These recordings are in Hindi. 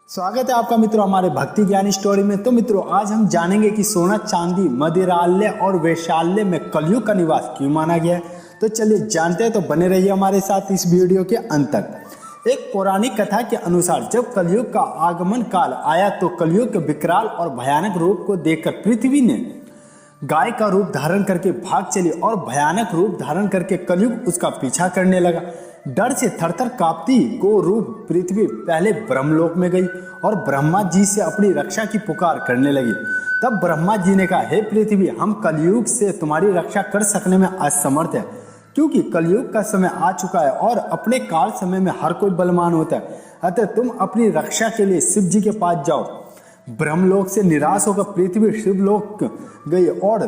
स्वागत है आपका मित्रों हमारे भक्ति ज्ञानी स्टोरी में। तो मित्रों आज हम जानेंगे कि सोना चांदी मदिरालय और वैशाल्य में कलयुग का निवास क्यों माना गया है। तो चलिए जानते हैं, तो बने रहिए हमारे साथ इस वीडियो के अंत तक। एक पौराणिक कथा के अनुसार जब कलयुग का आगमन काल आया तो कलयुग के विकराल और भयानक रूप को देखकर पृथ्वी ने गाय का रूप धारण करके भाग चली और भयानक रूप धारण करके कलयुग उसका पीछा करने लगा। डर से थरथर कांपती गो रूप पृथ्वी पहले ब्रह्मलोक में गई और ब्रह्मा जी से अपनी रक्षा की पुकार करने लगी। तब ब्रह्मा जी ने कहा, हे पृथ्वी, हम कलयुग से तुम्हारी रक्षा कर सकने में असमर्थ है, क्योंकि कलयुग का समय आ चुका है और अपने काल समय में हर कोई बलवान होता है। अतः तुम अपनी रक्षा के लिए शिव जी के पास जाओ। ब्रह्मलोक से निराश होकर पृथ्वी शिवलोक गई और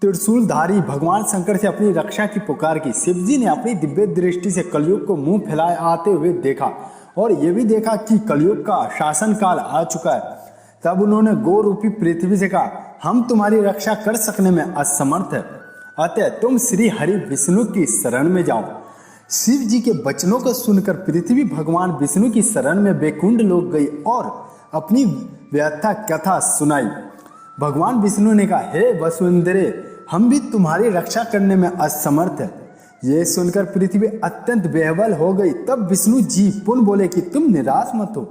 त्रिशूलधारी भगवान शंकर से अपनी रक्षा की पुकार की। शिव जी ने अपनी दिव्य दृष्टि से कलयुग को मुंह फैलाए आते हुए देखा और यह भी देखा कि कलयुग का शासन काल आ चुका है। तब उन्होंने गो रूपी पृथ्वी से कहा, हम तुम्हारी रक्षा कर सकने में असमर्थ है, अतः तुम श्री हरि विष्णु की शरण में जाओ। शिव जी के वचनों को सुनकर पृथ्वी भगवान विष्णु की शरण में बैकुंठ लोक गई और अपनी व्यथा कथा सुनाई। भगवान विष्णु ने कहा, हे वसुंधरे, हम भी तुम्हारी रक्षा करने में असमर्थ है। यह सुनकर पृथ्वी अत्यंत बेहवल हो गई। तब विष्णु जी पुनः बोले कि तुम निराश मत हो,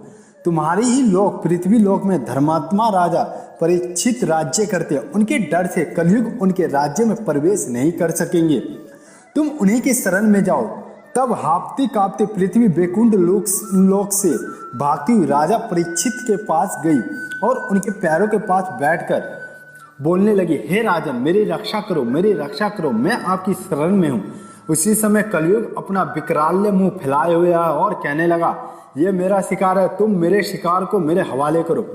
तुम्हारी ही लोक पृथ्वी लोक में धर्मात्मा राजा परीक्षित राज्य करते हैं। उनके डर से कलयुग उनके राज्य में प्रवेश नहीं कर सकेंगे, तुम उन्हीं की शरण में जाओ। तब हांफती कांपती पृथ्वी बैकुंठ लोक से भागती हुई राजा परीक्षित के पास गई और उनके पैरों के पास बैठकर बोलने लगी, हे राजन, मेरी रक्षा करो, मेरी रक्षा करो, मैं आपकी शरण में हूँ। उसी समय कलयुग अपना विकराल मुंह फैलाए हुए आया और कहने लगा, ये मेरा शिकार है, तुम मेरे शिकार को मेरे हवाले करो।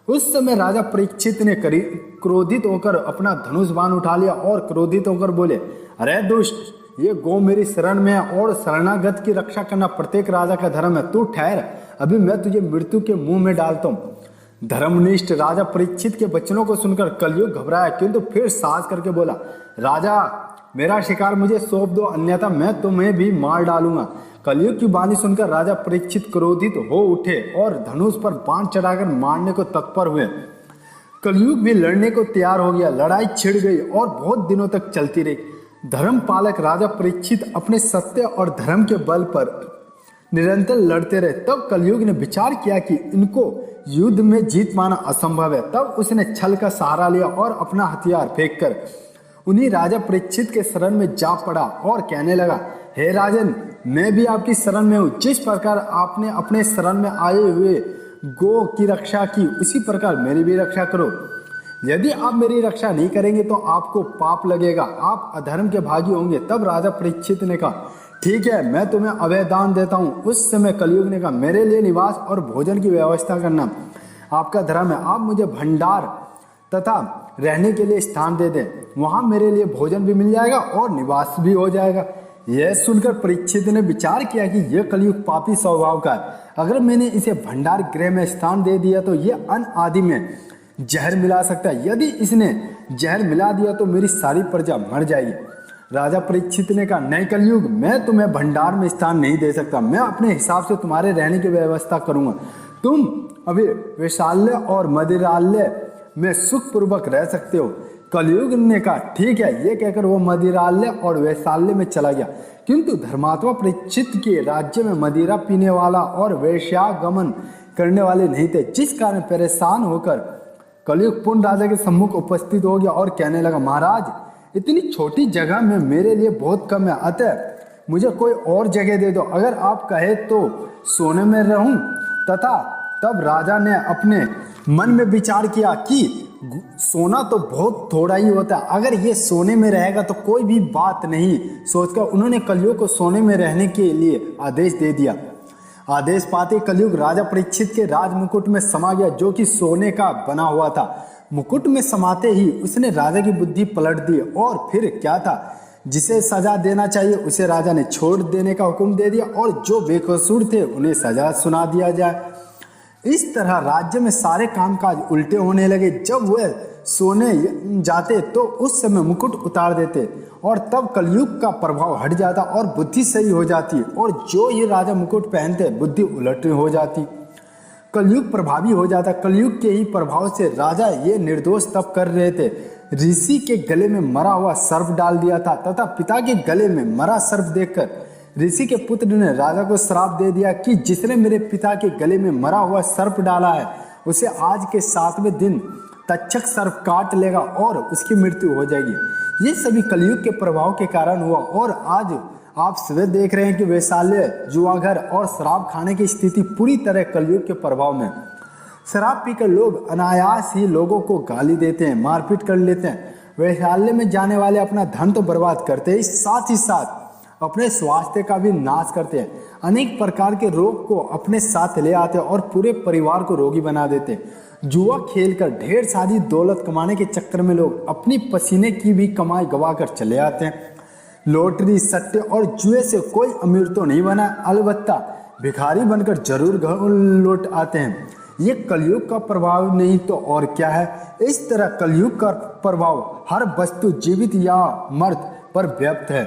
उस समय राजा परीक्षित ने क्रोधित होकर अपना धनुष बाण उठा लिया और क्रोधित होकर बोले, अरे दुष्ट, ये गो मेरी शरण में है और शरणागत की रक्षा करना प्रत्येक राजा का धर्म है। तू ठहर, अभी मैं तुझे मृत्यु के मुंह में डालता हूँ। धर्मनिष्ठ राजा परीक्षित के वचनों को सुनकर कलयुग घबराया, किंतु फिर साहस करके बोला, राजा, मेरा शिकार मुझे सौंप दो, अन्यथा मैं तुम्हें भी मार डालूंगा। कलयुग की वाणी सुनकर राजा परीक्षित क्रोधित हो उठे और धनुष पर बाण चढ़ाकर मारने को तत्पर हुए। कलयुग भी लड़ने को तैयार हो गया। लड़ाई छिड़ गई और बहुत दिनों तक चलती रही। धर्म पालक राजा परीक्षित अपने सत्य और धर्म के बल पर निरंतर लड़ते रहे। तब कलयुग ने विचार किया कि इनको युद्ध में जीत पाना असंभव है। तब उसने छल का सहारा लिया और अपना हथियार फेंककर उन्हीं राजा परीक्षित के शरण में जा पड़ा और कहने लगा, हे राजन, मैं भी आपकी शरण में हूँ। जिस प्रकार आपने अपने शरण में आए हुए गो की रक्षा की, उसी प्रकार मेरी भी रक्षा करो। यदि आप मेरी रक्षा नहीं करेंगे तो आपको पाप लगेगा, आप अधर्म के भागी होंगे। तब राजा परीक्षित ने कहा, ठीक है, मैं तुम्हें अभय दान देता हूँ। उस समय कलयुग ने कहा, मेरे लिए निवास और भोजन की व्यवस्था करना आपका धर्म है। आप मुझे भंडार तथा रहने के लिए स्थान दे दें, वहाँ मेरे लिए भोजन भी मिल जाएगा और निवास भी हो जाएगा। यह सुनकर परीक्षित ने विचार किया कि यह कलयुग पापी स्वभाव का है। अगर मैंने इसे भंडार गृह में स्थान दे दिया तो यह अन्न आदि में जहर मिला सकता है। यदि इसने जहर मिला दिया तो मेरी सारी प्रजा मर जाएगी। राजा परीक्षित ने कहा, नहीं कलयुग, मैं तुम्हें भंडार में स्थान नहीं दे सकता। मैं अपने हिसाब से तुम्हारे रहने की व्यवस्था करूंगा। तुम अभी वैशाल्य और मदिरालय में सुखपूर्वक रह सकते हो। कलयुग ने कहा, ठीक है। ये कहकर वो मदिरालय और वैशाल्य में चला गया। किंतु धर्मात्मा परीक्षित के राज्य में मदिरा पीने वाला और वैश्यागमन करने वाले नहीं थे, जिस कारण परेशान होकर कलयुग पुनः राजा के सम्मुख उपस्थित हो गया और कहने लगा, महाराज, इतनी छोटी जगह में मेरे लिए बहुत कम है, अतः मुझे कोई और जगह दे दो। अगर आप कहे तो सोने में रहूं। तब राजा ने अपने मन में विचार किया कि सोना तो बहुत थोड़ा ही होता है, अगर ये सोने में रहेगा तो कोई भी बात नहीं। सोचकर उन्होंने कलयुग को सोने में रहने के लिए आदेश दे दिया। आदेश पाते कलयुग राजा परीक्षित के राज मुकुट में समा गया, जो कि सोने का बना हुआ था। मुकुट में समाते ही उसने राजा की बुद्धि पलट दी और फिर क्या था, जिसे सजा देना चाहिए उसे राजा ने छोड़ देने का हुक्म दे दिया और जो बेकसूर थे उन्हें सजा सुना दिया जाए। इस तरह राज्य में सारे कामकाज उल्टे होने लगे। जब वह सोने जाते तो उस समय मुकुट उतार देते और तब कलयुग का प्रभाव हट जाता और बुद्धि सही हो जाती, और जो ये राजा मुकुट पहनते बुद्धि उलट हो जाती। कलयुग प्रभावी हो जाता। कलयुग के ही प्रभाव से राजा ये निर्दोष तप कर रहे थे। ऋषि के गले में मरा हुआ सर्प डाल दिया था तथा पिता के गले में मरा सर्प देखकर ऋषि के पुत्र ने राजा को श्राप दे दिया कि जिसने मेरे पिता के गले में मरा हुआ सर्प डाला है उसे आज के 7वें दिन तक्षक सर्प काट लेगा और उसकी मृत्यु हो जाएगी। ये सभी कलयुग के प्रभाव के कारण हुआ और आज आप सभी देख रहे हैं कि वैशाल्य, जुआघर और शराब खाने की स्थिति पूरी तरह कलयुग के प्रभाव में। शराब पीकर लोग अनायास ही लोगों को गाली देते हैं, मारपीट कर लेते हैं। वैशाल्य में जाने वाले अपना धन तो बर्बाद करते हैं, साथ ही साथ अपने स्वास्थ्य का भी नाश करते हैं। अनेक प्रकार के रोग को अपने साथ ले आते हैं और पूरे परिवार को रोगी बना देते हैं। जुआ खेलकर ढेर सारी दौलत कमाने के चक्कर में लोग अपनी पसीने की भी कमाई गवा कर चले आते हैं। लॉटरी, सट्टे और जुए से कोई अमीर तो नहीं बना, अलबत्ता भिखारी बनकर जरूर घर लौट आते हैं। ये कलयुग का प्रभाव नहीं तो और क्या है। इस तरह कलयुग का प्रभाव हर वस्तु, जीवित या मर्त, पर व्याप्त है।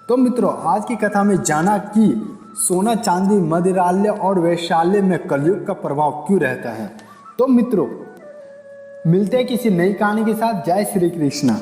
तो मित्रों, आज की कथा में जाना कि सोना, चांदी, मदिरालय और वैशाल्य में कलयुग का प्रभाव क्यों रहता है। तो मित्रों, मिलते हैं किसी नई कहानी के साथ। जय श्री कृष्ण।